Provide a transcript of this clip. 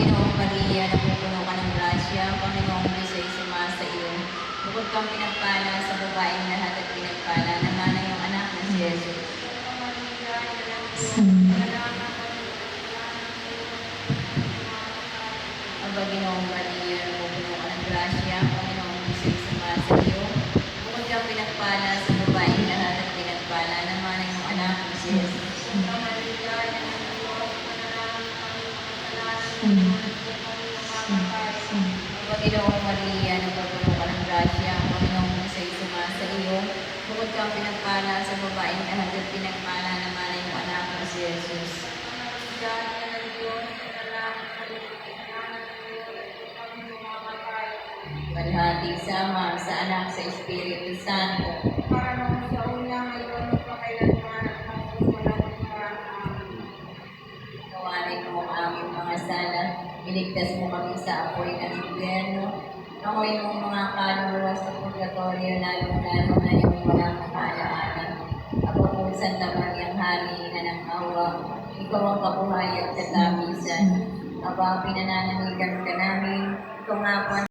Ginoong Maria, napupuno ka ng grasya, ang Panginoong Diyos ay sumasa iyo. Bukod kang pinagpala sa babaeng lahat at pinagpala naman ang iyong anak na si Jesus. Aba, Ginoong Maria, napupuno ka ng grasya, ang Panginoong Diyos ay sumasa iyo. Bukod kang pinagpala sa babaeng lahat at pinagpala naman ang iyong anak na si Jesus. Panginoong Maria, napupuno ka ng grasya, ang Panginoong Diyos ay sumasa iyo. Bukod kang pinagpala sa babaeng lahat at pinagpala naman ang iyong anak na si Jesus. Kalhati sa Ama, sa Anak, sa Espiritu Santo. Tawarin mo ang aming mga sala, iligtas mo kami sa apoy ng impyerno, amoy mo mga kaluluwa sa purgatorio, lalong-lalo na yung walang kaalaala. Ako po Santa Mariang Halina ng awa, ikaw ang kabuhay at katapisan. Aba, pinananamigan ka namin, ikaw nga po ang